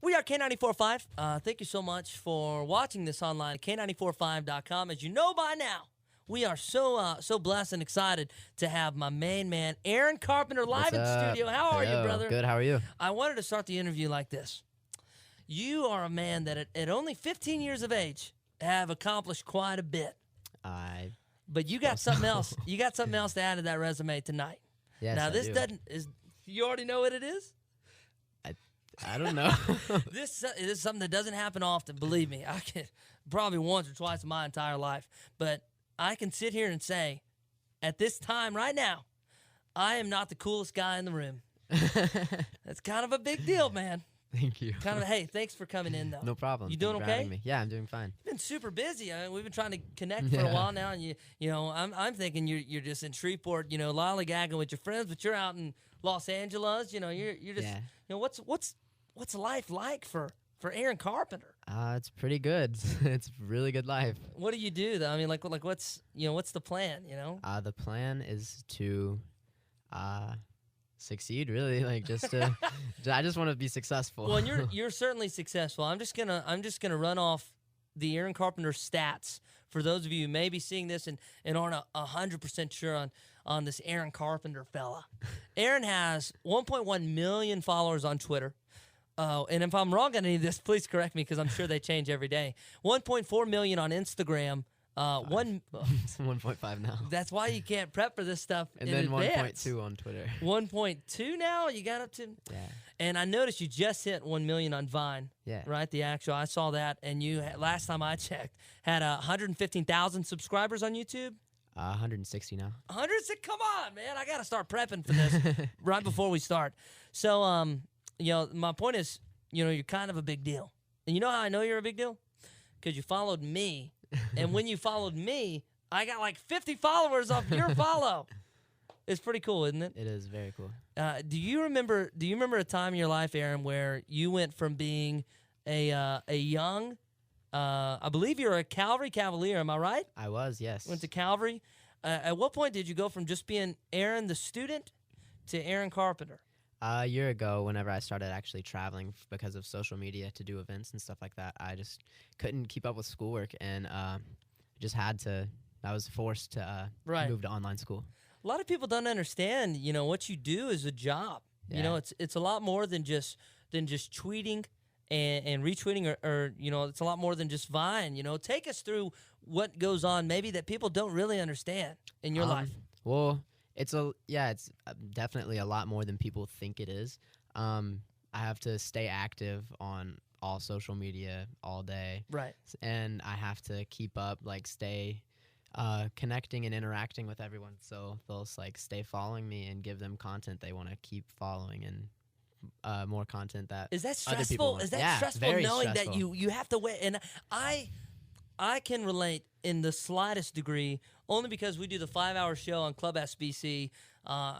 We are K945. Thank you so much for watching this online at K945.com. As you know by now, we are so blessed and excited to have my main man, Aaron Carpenter, live in the studio. How are you, brother? Good, how are you? I wanted to start the interview like this. You are a man that at only 15 years of age have accomplished quite a bit. But you got something else. You got something else to add to that resume tonight. Yes, now, this I do. doesn't... You already know what it is? I don't know. This is something that doesn't happen often, believe me. I can probably once or twice in my entire life. But I can sit here and say, at this time right now, I am not the coolest guy in the room. That's kind of a big deal, man. Thank you. Kind of, hey, thanks for coming in, though. No problem. You doing okay? Me. Yeah, I'm doing fine. You've been super busy. I mean, we've been trying to connect for a while now, and I'm thinking you're just in Shreveport, lollygagging with your friends, but you're out in Los Angeles. You're just, what's life like for Aaron Carpenter? It's pretty good. It's a really good life. What do you do though? I mean, like what's the plan? The plan is to succeed, really. Like just to, I just want to be successful. Well, and you're certainly successful. I'm just gonna run off the Aaron Carpenter stats for those of you who may be seeing this and aren't 100% sure on this Aaron Carpenter fella. Aaron has 1.1 million followers on Twitter. And if I'm wrong on any of this, please correct me because I'm sure they change every day. 1.4 million on Instagram. 1.5 now. That's why you can't prep for this stuff and in then advance. 1.2 on Twitter. 1.2 now? You got up to? Yeah. And I noticed you just hit 1 million on Vine. Yeah. Right? The actual. I saw that. And you, last time I checked, had 115,000 subscribers on YouTube. 160 now. 160? Come on, man. I got to start prepping for this right before we start. So, my point is, you're kind of a big deal. And you know how I know you're a big deal? Because you followed me. And when you followed me, I got like 50 followers off your follow. It's pretty cool, isn't it? It is very cool. Do you remember a time in your life, Aaron, where you went from being a young, I believe you're a Calvary Cavalier, am I right? I was, yes. Went to Calvary. At what point did you go from just being Aaron the student to Aaron Carpenter? A year ago, whenever I started actually traveling because of social media to do events and stuff like that, I just couldn't keep up with schoolwork and just had to. I was forced to move to online school. A lot of people don't understand, what you do is a job. Yeah. It's a lot more than just tweeting and retweeting or it's a lot more than just Vine. Take us through what goes on maybe that people don't really understand in your life. Well, it's definitely a lot more than people think it is. I have to stay active on all social media all day. Right. And I have to keep up, stay connecting and interacting with everyone. So they'll stay following me and give them content they want to keep following and more content that is that other people stressful? want. Is that Yeah, stressful very knowing stressful. that you have to wait? And I can relate in the slightest degree, only because we do the 5-hour show on Club SBC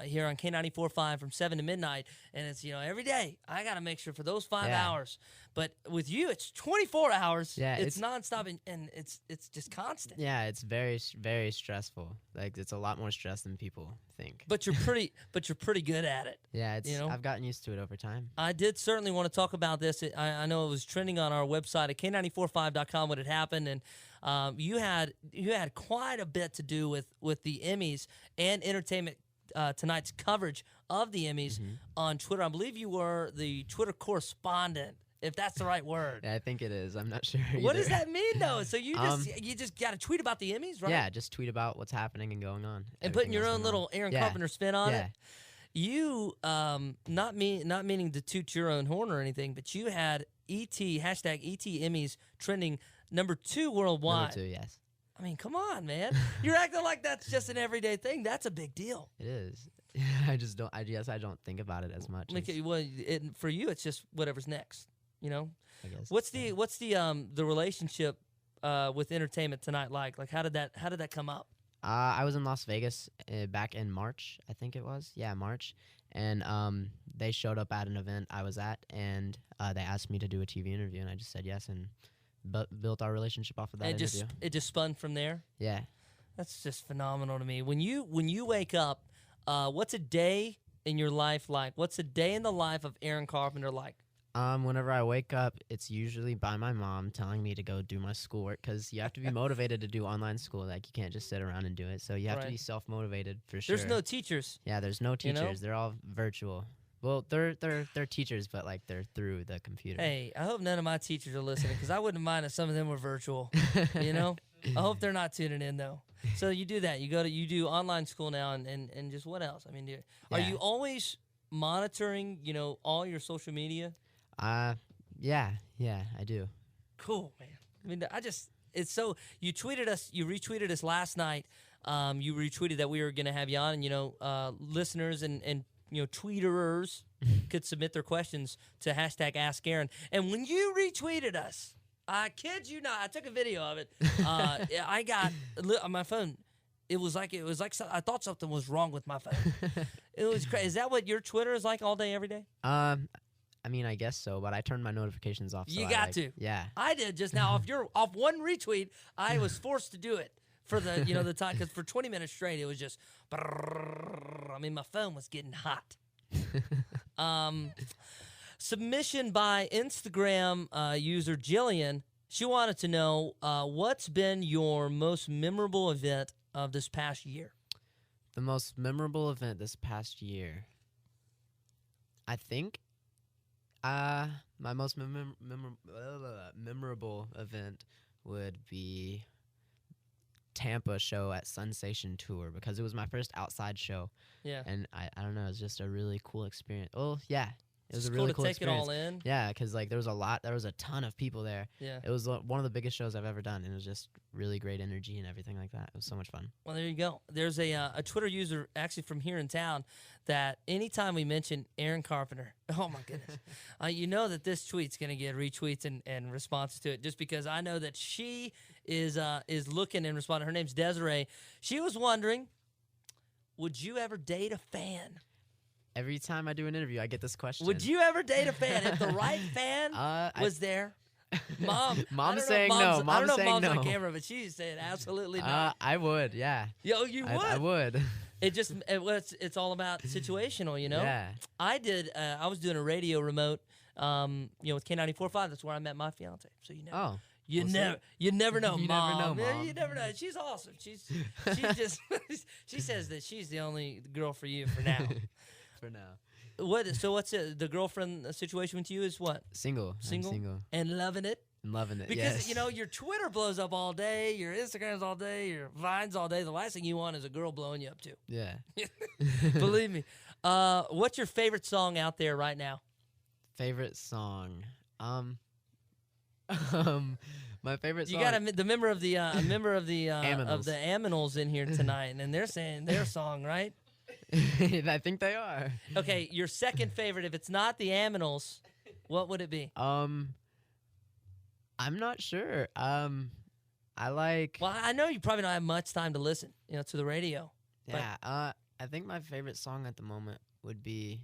here on K945 from 7 to midnight, and it's every day I got to make sure for those 5 hours. But with you, it's 24 hours. Yeah, it's nonstop, and it's just constant. Yeah, it's very, very stressful. It's a lot more stress than people think. But you're pretty good at it. Yeah, I've gotten used to it over time. I did certainly want to talk about this. I know it was trending on our website at K945.com when it happened, and you had quite a bit to do with the Emmys and Entertainment Tonight's coverage of the Emmys on Twitter. I believe you were the Twitter correspondent, if that's the right word. Yeah, I think it is. I'm not sure either. What does that mean, though? So you just got to tweet about the Emmys, right? Yeah, just tweet about what's happening and going on. And putting your own little Aaron Carpenter spin on it. You, not meaning to toot your own horn or anything, but you had hashtag ET Emmys trending number 2 worldwide. Number 2, yes. I mean, come on, man. You're acting like that's just an everyday thing. That's a big deal. It is. I guess I don't think about it as much. For you, it's just whatever's next. I guess. What's the relationship with Entertainment Tonight like? Like, how did that come up? I was in Las Vegas back in March, I think it was. Yeah, March. And they showed up at an event I was at, and they asked me to do a TV interview, and I just said yes, and built our relationship off of that interview. It just spun from there? Yeah. That's just phenomenal to me. When you wake up, what's a day in your life like? What's a day in the life of Aaron Carpenter like? Whenever I wake up, it's usually by my mom telling me to go do my schoolwork because you have to be motivated to do online school. Like, you can't just sit around and do it. So you have to be self-motivated for sure. There's no teachers. Yeah, there's no teachers. You know? They're all virtual. Well, they're teachers, but like they're through the computer. Hey, I hope none of my teachers are listening because I wouldn't mind if some of them were virtual. You know, I hope they're not tuning in though. So you do that. You do online school now, and just what else? I mean, are you always monitoring? You know, all your social media. Yeah, I do. Cool, man. I mean, it's so, you retweeted us last night. You retweeted that we were going to have you on, and, you know, listeners and you know, tweeterers could submit their questions to hashtag Ask Aaron. And when you retweeted us, I kid you not, I took a video of it. I got on my phone. It was like I thought something was wrong with my phone. It was crazy. Is that what your Twitter is like all day, every day? I mean, I guess so, but I turned my notifications off. So you got to. Yeah. I did just now. Off one retweet, I was forced to do it for the the time, because for 20 minutes straight it was just. I mean, my phone was getting hot. Submission by Instagram user Jillian. She wanted to know what's been your most memorable event of this past year. The most memorable event this past year. I think. My most memorable event would be Tampa show at Sensation Tour because it was my first outside show. Yeah. And I don't know, it was just a really cool experience. Oh, yeah. It was a cool really to cool take experience. it all in. Yeah, because like there was a ton of people there. Yeah. It was one of the biggest shows I've ever done, and it was just really great energy and everything like that. It was so much fun. Well, there you go. There's a Twitter user actually from here in town that anytime we mention Aaron Carpenter, oh my goodness, you know that this tweet's gonna get retweets and responses to it, just because I know that she is looking and responding. Her name's Desiree. She was wondering, would you ever date a fan? Every time I do an interview, I get this question. Would you ever date a fan if the right fan was there? Mom's saying no. I don't know if saying Mom's no. on camera, but she's saying absolutely not. I would, yeah. Yo, you would? I would. It's all about situational, you know? Yeah. I was doing a radio remote, with K945. That's where I met my fiance. So you know. Oh. You never know, You Mom. never know, Mom. You never know. She's awesome. She's just she says that she's the only girl for you for now. For now. So what's it? The girlfriend situation with you is what? Single. I'm single. And loving it. I'm loving it. Because yes. your Twitter blows up all day, your Instagrams all day, your Vines all day. The last thing you want is a girl blowing you up too. Yeah. Believe me. What's your favorite song out there right now? Favorite song. My favorite song. You got the member of the Aminals in here tonight, and they're saying their song, right? I think they are. Okay, your second favorite, if it's not the Aminals, what would it be? I'm not sure. I like. Well, I know you probably don't have much time to listen, to the radio. Yeah. I think my favorite song at the moment would be.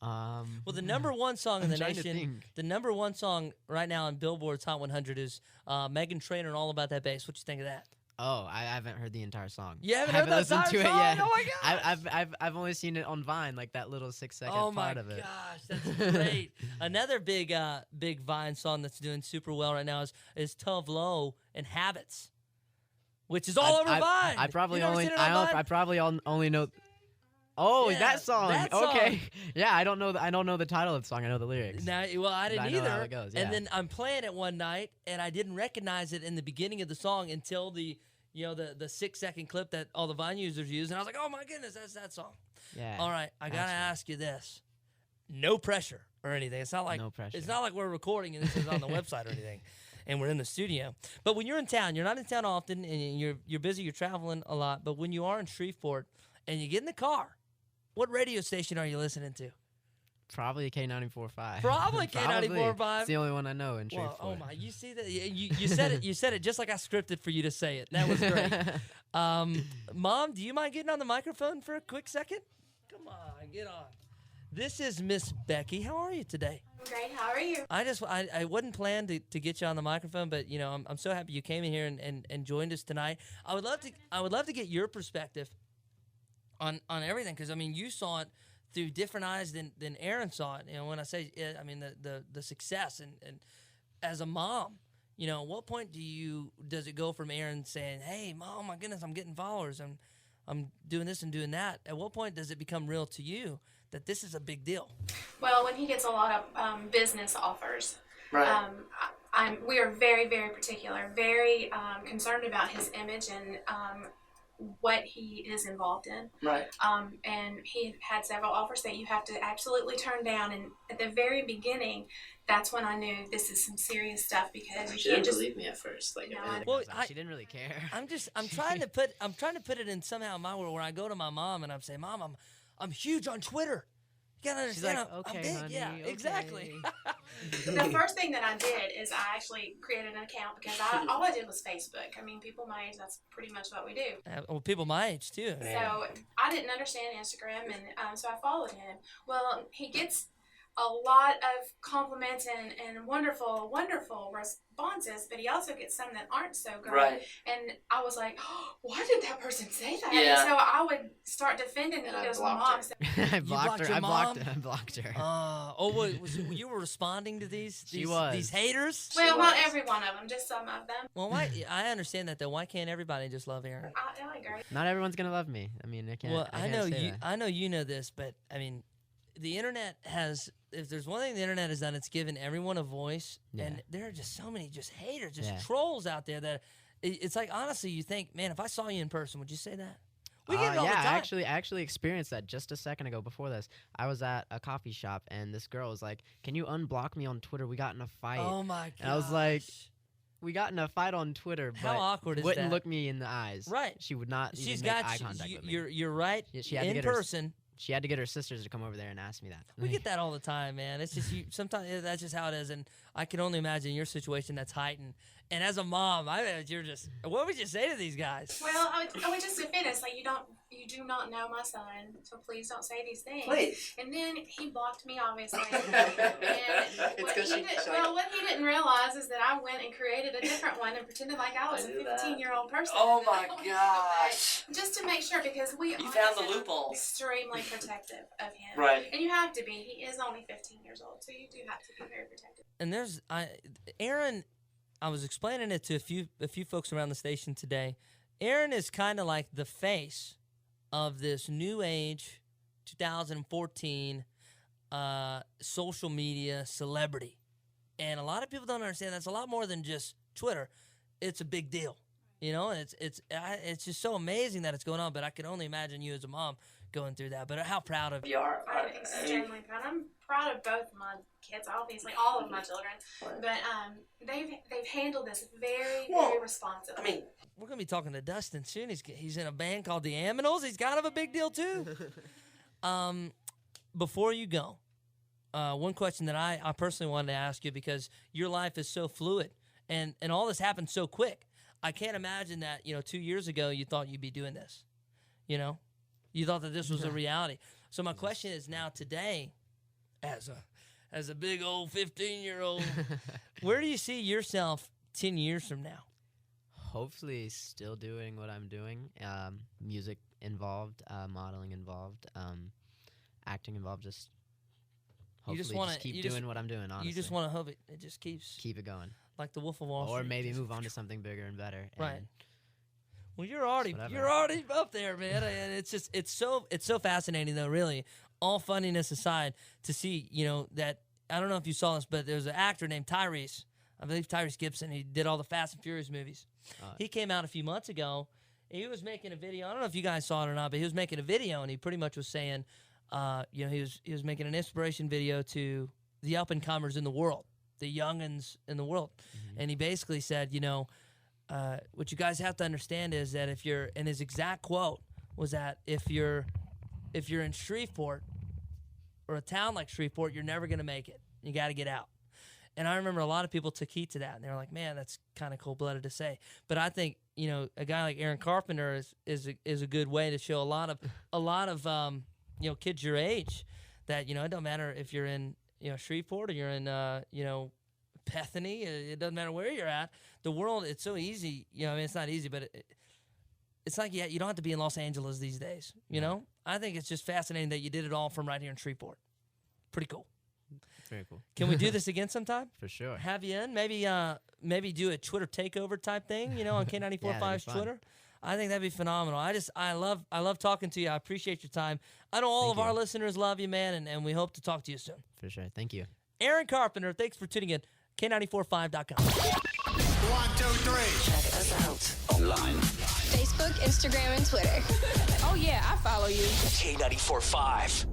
Well, the number one song in the nation, the number one song right now on Billboard's Hot 100 is Meghan Trainor and All About That Bass. What you think of that? Oh, I haven't heard the entire song. You haven't heard that listened to it song? yet. Oh my gosh! I've only seen it on Vine, like that little 6-second part of it. Oh my gosh, that's great! Another big Vine song that's doing super well right now is Tove Lo and Habits, which is all over Vine. I probably only know. Oh, yeah, that song. Okay. Song. Yeah, I don't know the title of the song. I know the lyrics. Now, well, I didn't either. How either. it goes, yeah. And then I'm playing it one night, and I didn't recognize it in the beginning of the song until the 6-second clip that all the Vine users use, and I was like, oh my goodness, that's that song. Yeah. All right, I gotta ask you this. No pressure or anything. It's not like no pressure. It's not like we're recording and this is on the website or anything, and we're in the studio. But when you're in town, you're not in town often, and you're busy. You're traveling a lot. But when you are in Shreveport and you get in the car, what radio station are you listening to? Probably K945. Probably K945. It's the only one I know in Shreveport. Oh my! You see that? You said it. You said it just like I scripted for you to say it. That was great. Mom, do you mind getting on the microphone for a quick second? Come on, get on. This is Miss Becky. How are you today? I'm great. How are you? I wasn't planned to get you on the microphone, but I'm so happy you came in here and joined us tonight. I would love to get your perspective on everything, because I mean you saw it through different eyes than Aaron saw it. You know, when I say it, I mean the success and as a mom, you know, at what point does it go from Aaron saying, "Hey, Mom, my goodness, I'm getting followers, I'm doing this and doing that." At what point does it become real to you that this is a big deal? Well, when he gets a lot of business offers, Right. we are very, very particular, very concerned about his image and what he is involved in. Right. And he had several offers that you have to absolutely turn down. And at the very beginning, that's when I knew this is some serious stuff, because you She can't didn't just believe me at first. Like, No, I mean, Well, She didn't really care. I'm trying to put it in somehow in my world where I go to my mom and I'm saying, "Mom, I'm huge on Twitter. You gotta She's understand, like, I'm "Okay, big." honey, Yeah, okay." exactly. the first thing that I did is I actually created an account, because all I did was Facebook. I mean, people my age, that's pretty much what we do. Well, people my age too. So I didn't understand Instagram, and so I followed him. Well, he gets a lot of compliments and wonderful, wonderful responses, but he also gets some that aren't so great. Right. And I was like, oh, why did that person say that? Yeah. And so I would start defending And I Nito's blocked mom. her. So I blocked blocked her. your I mom? blocked her. Wait, you were responding to these was. these haters? well, was. not every one of them, just some of them. Well, I understand that though. Why can't everybody just love Aaron? I agree. Not everyone's gonna love me. I mean, I can't. Well, I I can't know say you. that. I know you know this, but I mean, the internet has. If there's one thing the internet has done, it's given everyone a voice, Yeah. and there are just so many just haters, just Yeah. trolls out there that it's like honestly, you think, man, if I saw you in person, would you say that? We get it all yeah, the time. I actually experienced that just a second ago. Before this, I was at a coffee shop, and this girl was like, "Can you unblock me on Twitter? We got in a fight." Oh my god! And I was like, we got in a fight on Twitter, but How awkward is wouldn't that? look me in the eyes. Right. She would not She's even make got eye contact with me. you're right. Yeah, she had to in get her- person. She had to get her sisters to come over there and ask me that. We get that all the time, man. It's just you. Sometimes that's just how it is, and I can only imagine your situation that's heightened. And as a mom, you're just. What would you say to these guys? Well, I would just defend it. It's like, you do not know my son, so please don't say these things. Please. And then he blocked me, obviously. It's what 'cause he, she- did, she well, what he didn't realize is that I went and created a different one and pretended like I was I a knew that. 15-year-old person. Oh And my I went gosh. back just to make sure, because we You are found the loophole. extremely protective of him. Right. And you have to be. He is only 15 years old, so you do have to be very protective. And Aaron. I was explaining it to a few folks around the station today. Aaron is kind of like the face of this new age, 2014 social media celebrity, and a lot of people don't understand that's a lot more than just Twitter. It's a big deal, you know. And it's just so amazing that it's going on. But I can only imagine you as a mom going through that. But how proud of you. You are. I'm extremely proud. I'm proud of both my kids, obviously, all of my children. But they've handled this very, very responsibly. I mean, We're gonna be talking to Dustin soon. He's in a band called the Aminals. He's kind of a big deal too. Before you go, one question that I personally wanted to ask you, because your life is so fluid and all this happened so quick. I can't imagine that 2 years ago you thought you'd be doing this. You thought that this was a reality. So my question is now today, as a big old 15-year-old, where do you see yourself 10 years from now? Hopefully, still doing what I'm doing. Music involved, modeling involved, acting involved. Just hopefully, keep doing what I'm doing. Honestly, You just want to hope it just keeps keep it going, like the Wolf of Wall Street. or maybe move on to something bigger and better. Right. And Well, you're already up there, man. And it's so fascinating though, really. All funniness aside, to see that I don't know if you saw this, but there's an actor named Tyrese. I believe Tyrese Gibson. He did all the Fast and Furious movies. He came out a few months ago. He was making a video. I don't know if you guys saw it or not, but he was making a video, and he pretty much was saying, he was making an inspiration video to the up and comers in the world, the youngins in the world, and he basically said, what you guys have to understand is that and his exact quote was that if you're in Shreveport or a town like Shreveport, you're never gonna make it. You got to get out. And I remember a lot of people took heed to that, and they were like, "Man, that's kind of cold-blooded to say." But I think a guy like Aaron Carpenter is a good way to show a lot of kids your age that it don't matter if you're in Shreveport or you're in Bethany. It doesn't matter where you're at. The world, it's so easy. It's not easy, but it's like, yeah, you don't have to be in Los Angeles these days. You know, I think it's just fascinating that you did it all from right here in Shreveport. Pretty cool. Very cool. Can we do this again sometime? For sure. Have you in? Maybe do a Twitter takeover type thing, you know, on K945's Yeah, that'd be fun. Twitter. I think that'd be phenomenal. I love talking to you. I appreciate your time. I know all Thank of our you. listeners love you, man, and we hope to talk to you soon. For sure. Thank you. Aaron Carpenter, thanks for tuning in. K945.com. 1, 2, 3. Check us out online. Facebook, Instagram, and Twitter. Oh, yeah, I follow you. K945.